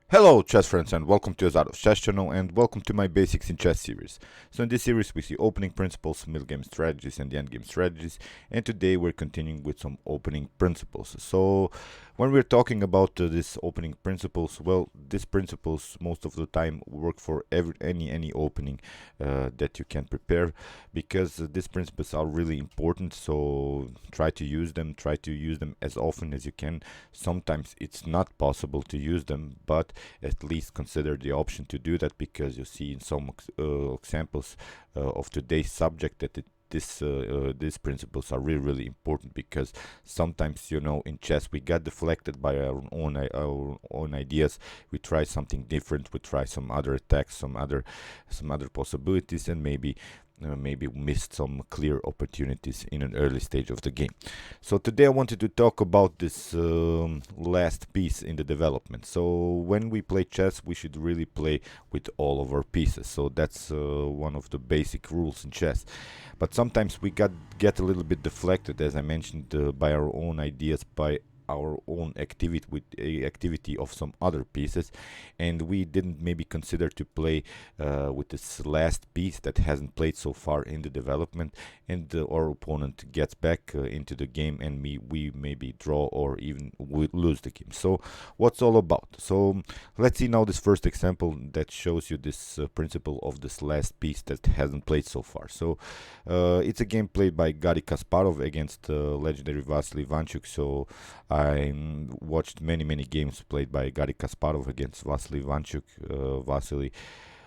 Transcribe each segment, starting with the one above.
Hello chess friends and welcome to Jozarov's chess channel and welcome to my Basics in Chess series. So in this series we see opening principles, middle game strategies and the endgame strategies, and today we're continuing with some opening principles. So when we're talking about these opening principles, well, these principles most of the time work for any opening that you can prepare, because these principles are really important, so try to use them as often as you can. Sometimes it's not possible to use them, but at least consider the option to do that, because you see in some examples of today's subject that these principles are really important, because sometimes, you know, in chess we got deflected by our own ideas. We try something different, we try some other attacks, some other possibilities, and maybe missed some clear opportunities in an early stage of the game. So today I wanted to talk about this last piece in the development. So when we play chess, we should really play with all of our pieces. So that's one of the basic rules in chess. But sometimes we get a little bit deflected, as I mentioned, by our own ideas, by our own activity of some other pieces, and we didn't maybe consider to play with this last piece that hasn't played so far in the development, and our opponent gets back into the game, and we maybe draw or even lose the game. So what's all about? So let's see now this first example that shows you this principle of this last piece that hasn't played so far. So it's a game played by Garry Kasparov against legendary Veselin Topalov. So I watched many games played by Garry Kasparov against Veselin Topalov. Vasily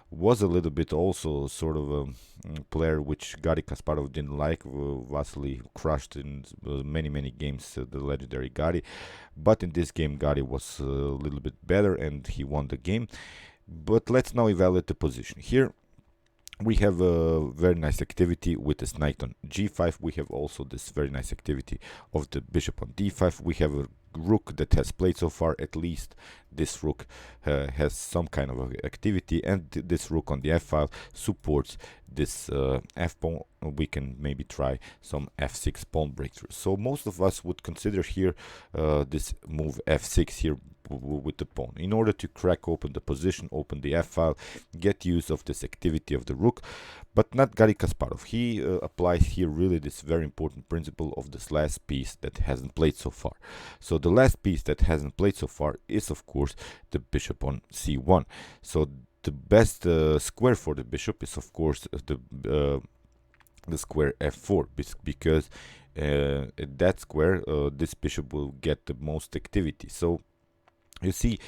was a little bit also sort of a player which Garry Kasparov didn't like. Vasily crushed in many games the legendary Garry, but in this game Garry was a little bit better and he won the game. But let's now evaluate the position. Here we have a very nice activity with this knight on g5. We have also this very nice activity of the bishop on d5. We have a rook that has played so far. At least this rook has some kind of activity, and this rook on the f file supports this f pawn. We can maybe try some f6 pawn breakthrough. So most of us would consider here this move f6 here with the pawn, in order to crack open the position, open the f file, get use of this activity of the rook. But not Garry Kasparov. He applies here really this very important principle of this last piece that hasn't played so far. So the last piece that hasn't played so far is of course the bishop on c1. So the best square for the bishop is of course the square f4, because at that square this bishop will get the most activity. So you see,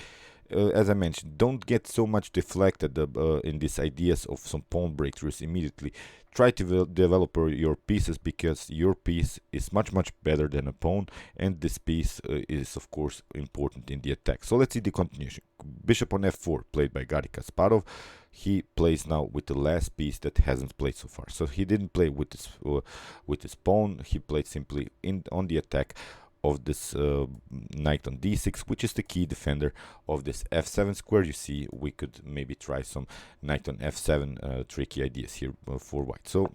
as I mentioned, don't get so much deflected in these ideas of some pawn breakthroughs immediately. Try to develop your pieces, because your piece is much better than a pawn, and this piece is of course important in the attack. So let's see the continuation. Bishop on f4 played by Garry Kasparov. He plays now with the last piece that hasn't played so far. So he didn't play with this pawn. He played simply on the attack of this knight on d6, which is the key defender of this f7 square. You see, we could maybe try some knight on f7 tricky ideas here for white. So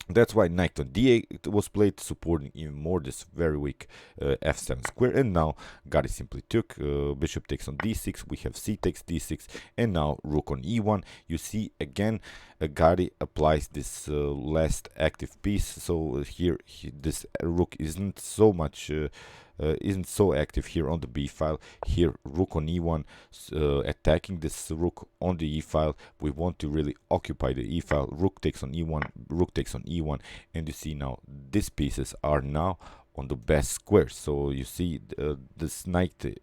that's why knight on d8 was played, supporting even more this very weak f7 square. And now Garry simply took, bishop takes on d6, we have c takes d6, and now rook on e1. You see again Garry applies this last active piece. So here this rook isn't so much isn't so active here on the b file. Here rook on e1, attacking this rook on the e file. We want to really occupy the e file. Rook takes on e1, rook takes on e1, and you see now these pieces are now on the best squares. So you see this knight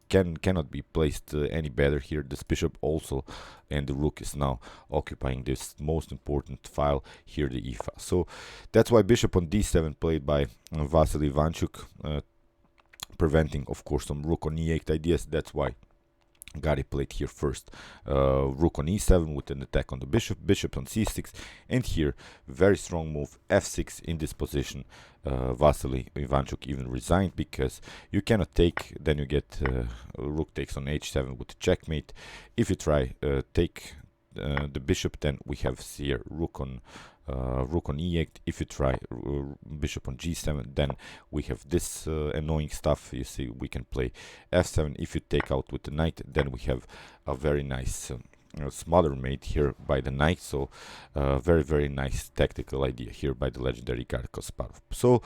cannot be placed any better here. This bishop also, and the rook is now occupying this most important file here, the e file. So that's why bishop on d7 played by Veselin Topalov, preventing of course some rook on e8 ideas. That's why Gary played here first rook on e7 with an attack on the bishop, bishop on c6, and here very strong move f6 in this position. Vasily Ivanchuk even resigned because you cannot take, then you get rook takes on h7 with a checkmate. If you try take the bishop, then we have here rook on e8. If you try bishop on g7, then we have this annoying stuff. You see, we can play f7. If you take out with the knight, then we have a very nice smother made here by the knight. So very nice tactical idea here by the legendary Garry Kasparov. So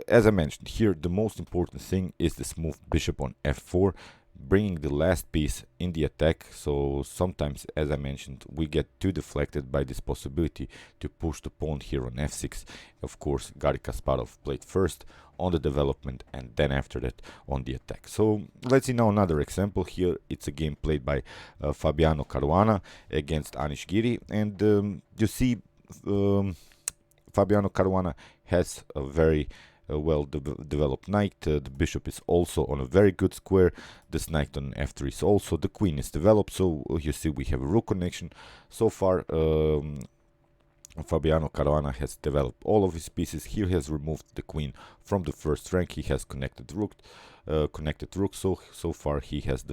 as I mentioned here, the most important thing is this move bishop on f4, bringing the last piece in the attack. So sometimes, as I mentioned, we get too deflected by this possibility to push the pawn here on f6. Of course, Garry Kasparov played first on the development and then after that on the attack. So let's see now another example here. It's a game played by Fabiano Caruana against Anish Giri, and you see Fabiano Caruana has a very well-developed knight. The bishop is also on a very good square. This knight on f3 is also, the queen is developed, so you see we have a rook connection. So far Fabiano Caruana has developed all of his pieces. Here he has removed the queen from the first rank. He has connected rook. So far he has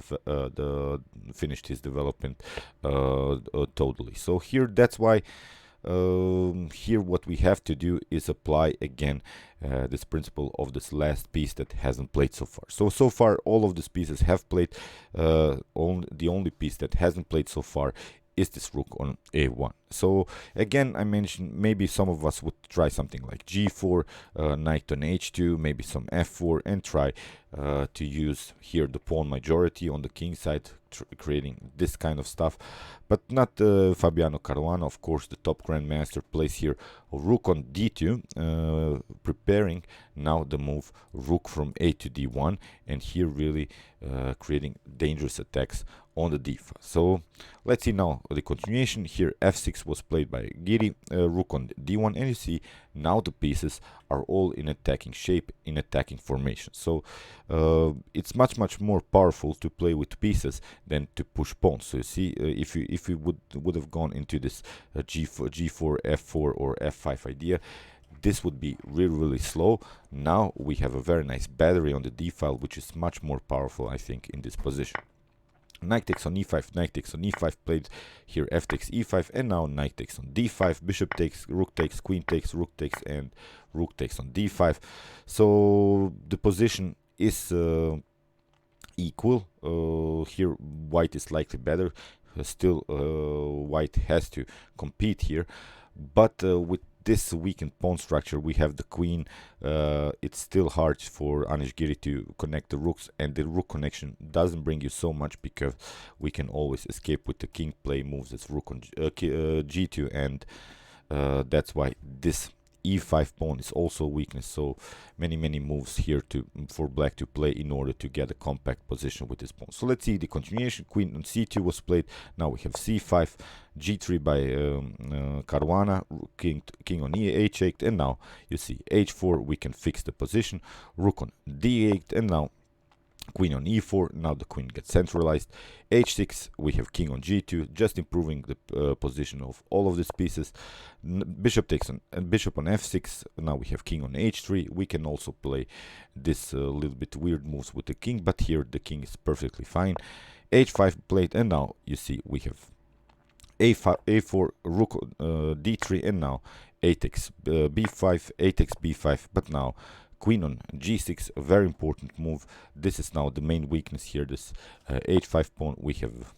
finished his development totally. So here that's why here what we have to do is apply again this principle of this last piece that hasn't played so far. So far all of these pieces have played. The only piece that hasn't played so far is this rook on a1. So again, I mentioned maybe some of us would try something like g4, knight on h2, maybe some f4, and try to use here the pawn majority on the king side, creating this kind of stuff, but not Fabiano Caruana. Of course, the top grandmaster plays here rook on d2, preparing now the move rook from a to d1, and here really creating dangerous attacks on the d file. So let's see now the continuation. Here f6 was played by Giri, rook on d1, and you see now the pieces are all in attacking shape, in attacking formation. So it's much more powerful to play with pieces than to push pawns. So you see, if you would have gone into this g4, f4, or f5 idea, this would be really slow. Now we have a very nice battery on the d file, which is much more powerful, I think, in this position. Knight takes on e5, knight takes on e5, played here f takes e5, and now knight takes on d5, bishop takes, rook takes, queen takes, rook takes, and rook takes on d5. So the position is equal. Here white is likely better. Still white has to compete here, but with this weakened pawn structure, we have the queen. It's still hard for Anish Giri to connect the rooks, and the rook connection doesn't bring you so much because we can always escape with the king play moves as rook on g2, and that's why this e5 pawn is also a weakness. So many moves here for black to play in order to get a compact position with this pawn. So let's see the continuation. Queen on c2 was played. Now we have c5, g3 by Caruana, king on h8, and now you see h4. We can fix the position. Rook on d8, and now queen on e4. Now the queen gets centralized. h6, we have king on g2, just improving the position of all of these pieces. Bishop takes on bishop on f6. Now we have king on h3. We can also play this little bit weird moves with the king, but here the king is perfectly fine. h5 played, and now you see we have a4, rook d3, and now a takes b5, a takes b5, but now queen on g6, a very important move. This is now the main weakness here, this h5 pawn. We have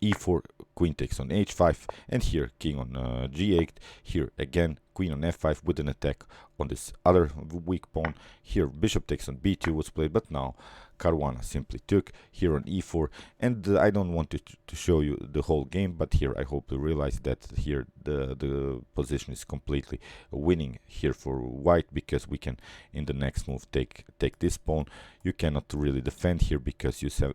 e4, queen takes on h5, and here king on g8. Here again queen on f5 with an attack on this other weak pawn. Here bishop takes on b2 was played, but now Caruana simply took here on e4, and I don't want to show you the whole game, but here I hope you realize that here the position is completely winning here for white, because we can in the next move take this pawn. You cannot really defend here because you have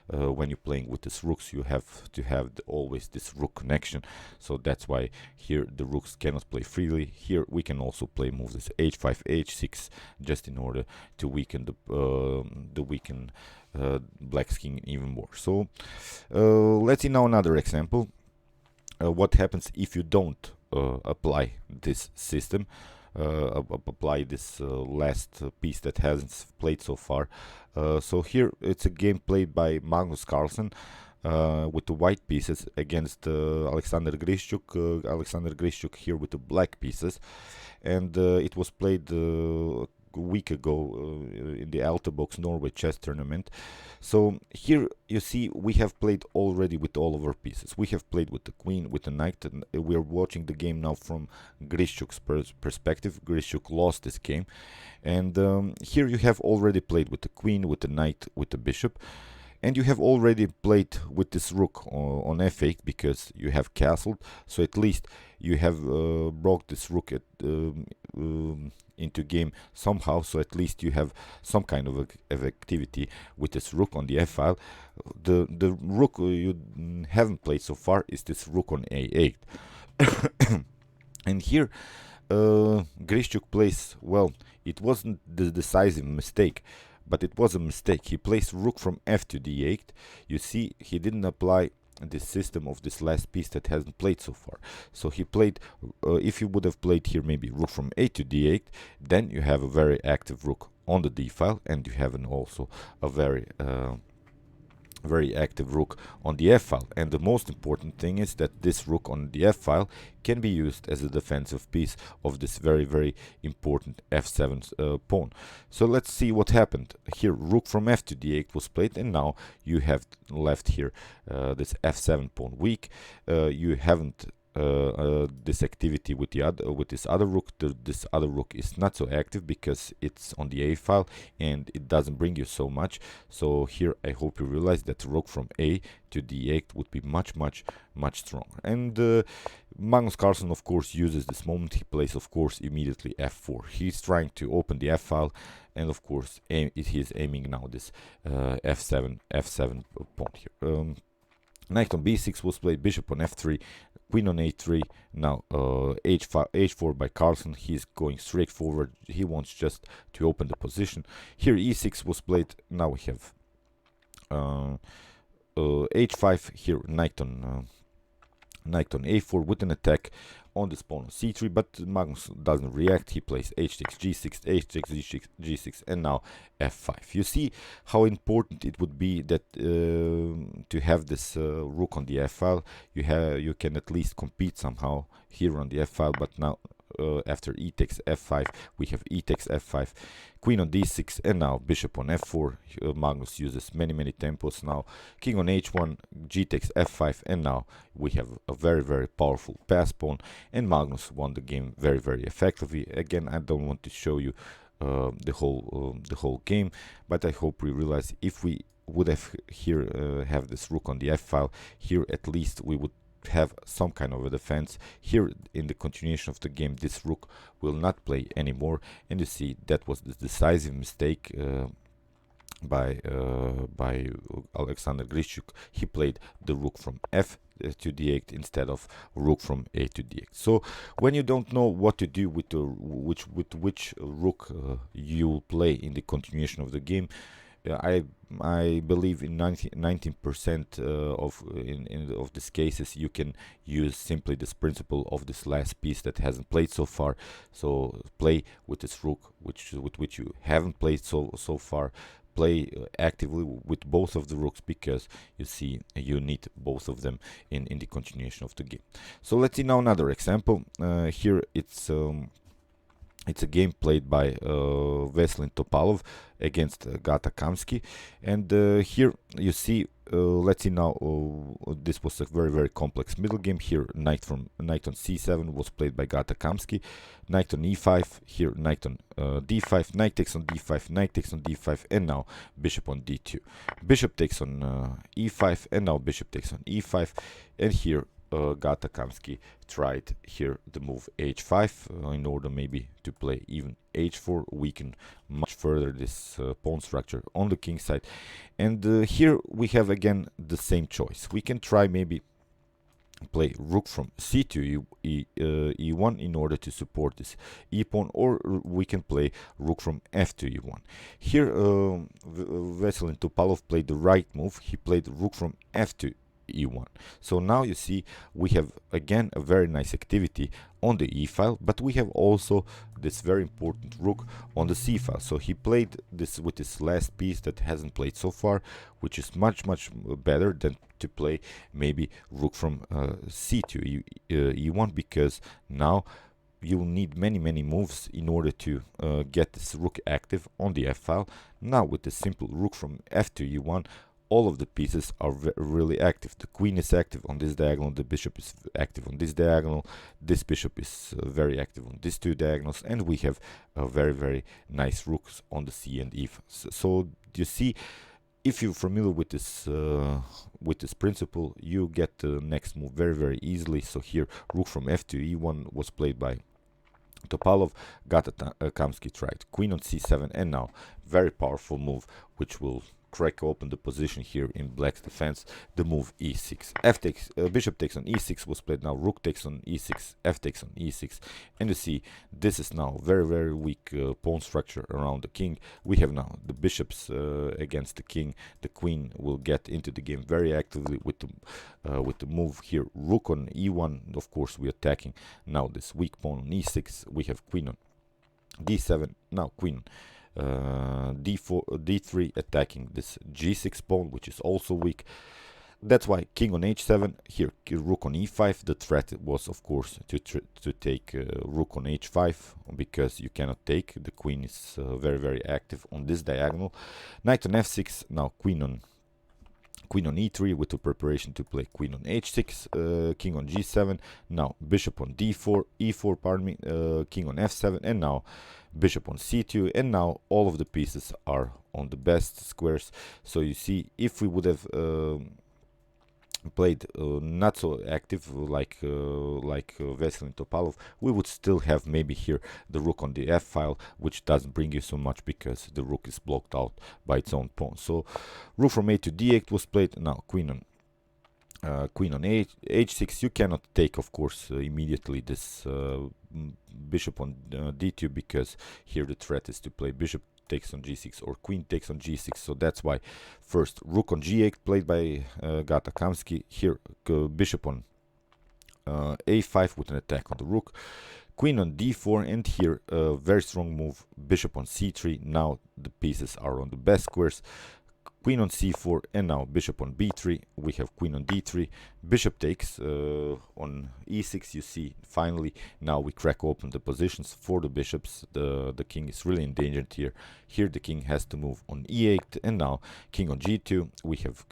when you're playing with these rooks, you have to have always this rook connection. So that's why here the rooks cannot play freely. Here we can also play moves as h5, h6, just in order to weaken weaken black's king even more. So let's see now another example. What happens if you don't apply this system, apply this last piece that hasn't played so far. So here it's a game played by Magnus Carlsen with the white pieces against Alexander Grishchuk. Alexander Grishchuk here with the black pieces, and it was played a week ago in the Alta Box Norway chess tournament. So here you see we have played already with all of our pieces. We have played with the queen, with the knight, and we are watching the game now from Grishchuk's perspective. Grishchuk lost this game, and here you have already played with the queen, with the knight, with the bishop. And you have already played with this rook on f8 because you have castled, so at least you have brought this rook into game somehow, so at least you have some kind of activity with this rook on the f-file. The rook you haven't played so far is this rook on a8. And here Grishchuk plays, well, it wasn't the decisive mistake, but it was a mistake. He placed rook from f to d8. You see, he didn't apply the system of this last piece that hasn't played so far. So he played, if you would have played here maybe rook from a to d8, then you have a very active rook on the d file, and you have also a very active rook on the f-file. And the most important thing is that this rook on the f-file can be used as a defensive piece of this very important f7 pawn. So let's see what happened. Here rook from f to d8 was played, and now you have left here this f7 pawn weak. You haven't this activity with this other rook. This other rook is not so active because it's on the a file and it doesn't bring you so much. So here I hope you realize that rook from a to d8 would be much stronger. And Magnus Carlsen of course uses this moment. He plays of course immediately f4. He's trying to open the f file, and of course he's aiming now this f7 pawn here. Knight on b6 was played, bishop on f3, queen on a3. Now h4 by Carlsen. He's going straight forward. He wants just to open the position. Here e6 was played. Now we have h5. Here knight on a4 with an attack on this pawn on c3, but Magnus doesn't react. He plays h6, g6, h6, g6, and now f5. You see how important it would be that to have this rook on the f file. You can at least compete somehow here on the f file, but now after e takes f5, we have e takes f5, queen on d6, and now bishop on f4. Magnus uses many tempos. Now king on h1, g takes f5, and now we have a very powerful pass pawn, and Magnus won the game very effectively. Again, I don't want to show you the whole game, but I hope we realize if we would have here have this rook on the f file, here at least we would have some kind of a defense. Here in the continuation of the game, this rook will not play anymore, and you see that was the decisive mistake by Alexander Grishchuk. He played the rook from f to d8 instead of rook from a to d8. So when you don't know what to do with which rook you will play in the continuation of the game, I believe in 19% of these cases you can use simply this principle of this last piece that hasn't played so far. So play with this rook with which you haven't played so far. Play actively with both of the rooks, because you see you need both of them in the continuation of the game. So let's see now another example. Here it's a game played by Veselin Topalov against Gata Kamsky, and here you see, let's see now, this was a very complex middle game. Here knight on c7 was played by Gata Kamsky, knight on e5, here knight on d5, knight takes on d5, knight takes on d5, and now bishop on d2, bishop takes on e5, and now bishop takes on e5, and here Gata Kamsky tried here the move h5 in order maybe to play even h4, weaken much further this pawn structure on the king side. And here we have again the same choice. We can try maybe play rook from c2 e1 in order to support this e pawn, or we can play rook from f2 e1. Here Veselin Topalov played the right move. He played rook from f2 e1. So now you see we have again a very nice activity on the e file, but we have also this very important rook on the c file. So he played this with his last piece that hasn't played so far, which is much better than to play maybe rook from c2 e1, because now you'll need many moves in order to get this rook active on the f file. Now with the simple rook from f2 e1, all of the pieces are really active. The queen is active on this diagonal, the bishop is active on this diagonal, this bishop is very active on these two diagonals, and we have very nice rooks on the c and e. So you see, if you're familiar with this principle, you get the next move very easily. So here rook from f2 e1 was played by Topalov. Kamsky tried queen on c7, and now very powerful move which will crack open the position here in black's defense, the move e6. Bishop takes on e6 was played. Now rook takes on e6, f takes on e6, and you see this is now very weak pawn structure around the king. We have now the bishops against the king. The queen will get into the game very actively with the move here rook on e1. Of course we're attacking now this weak pawn on e6. We have queen on d7, now queen d4, d3, attacking this g6 pawn, which is also weak. That's why king on h7, here rook on e5. The threat was of course to take rook on h5, because you cannot take, the queen is very active on this diagonal. Knight on f6, now queen on e3 with the preparation to play queen on h6, king on g7, now bishop on d4, e4, pardon me, king on f7, and now bishop on c2, and now all of the pieces are on the best squares. So you see, if we would have played not so active like Veselin Topalov, we would still have maybe here the rook on the f file, which doesn't bring you so much because the rook is blocked out by its own pawn. So rook from a to d8 was played. Now queen on h6. You cannot take, of course, immediately this bishop on d2, because here the threat is to play bishop takes on g6 or queen takes on g6. So that's why first rook on g8 played by Kamsky. Here bishop on a5 with an attack on the rook, queen on d4, and here a very strong move, bishop on c3. Now the pieces are on the best squares, queen on c4, and now bishop on b3. We have queen on d3, bishop takes on e6. You see, finally now we crack open the positions for the bishops. The king is really endangered here. Here the king has to move on e8, and now king on g2. We have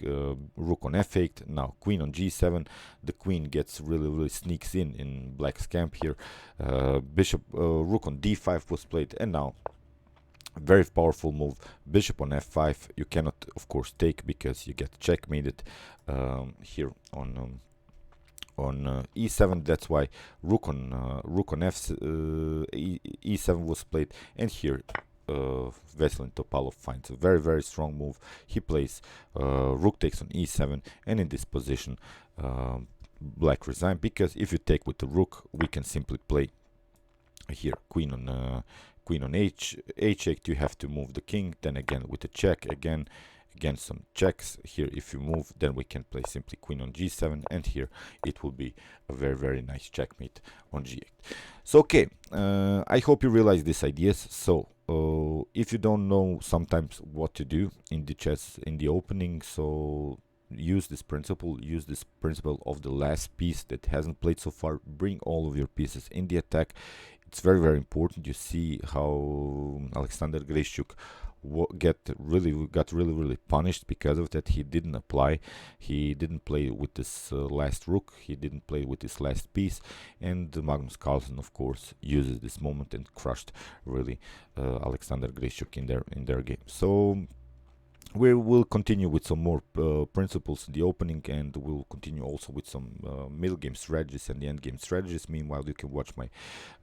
rook on f8, now queen on g7. The queen gets really sneaks in black's camp here. Rook on d5 was played, and now very powerful move, bishop on f5. You cannot, of course, take, because you get checkmated here on e7. That's why rook on e7 was played, and here Veselin Topalov finds a very strong move. He plays rook takes on e7, and in this position black resign, because if you take with the rook, we can simply play here queen on h8. You have to move the king, then again with a check, again some checks. Here if you move, then we can play simply queen on g7, and here it will be a very nice checkmate on g8. So okay, I hope you realize these ideas. So if you don't know sometimes what to do in the chess in the opening, so use this principle of the last piece that hasn't played so far. Bring all of your pieces in the attack. It's very important. You see how Alexander Grishchuk got really punished because of that. He didn't apply. He didn't play with this last rook. He didn't play with this last piece. And Magnus Carlsen, of course, uses this moment and crushed really Alexander Grishchuk in their game. So We will continue with some more principles in the opening, and we'll continue also with some middle game strategies and the end game strategies. Meanwhile, you can watch my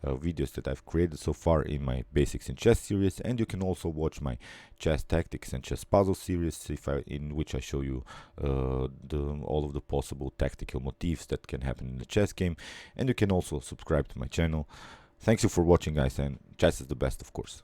videos that I've created so far in my Basics in Chess series, and you can also watch my chess tactics and chess puzzle series, in which I show you all of the possible tactical motifs that can happen in the chess game. And you can also subscribe to my channel. Thanks you for watching, guys, and chess is the best, of course.